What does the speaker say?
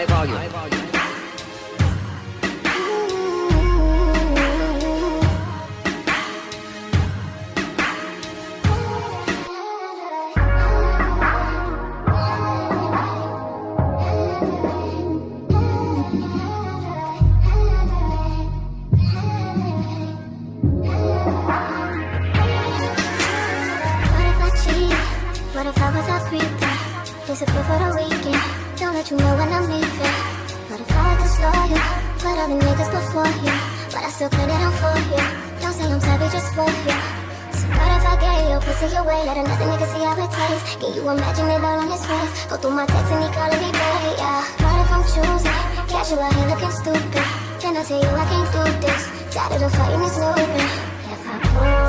high volume. What if I was a creeper? Disappear for the weekend. Don't let you know when I'm leaving. What if I was disloyal? Put all the niggas before you, but I still put it on for you. Don't say I'm sorry, just for you. So what if I gave your pussy away? Let another nigga see how it tastes. Can you imagine it all on his face? Go through my texts and he calling me babe, yeah. What if I'm choosing? Catch you out here looking stupid. Then I tell you I can't do this. Tired of the fighting and snooping. If I pull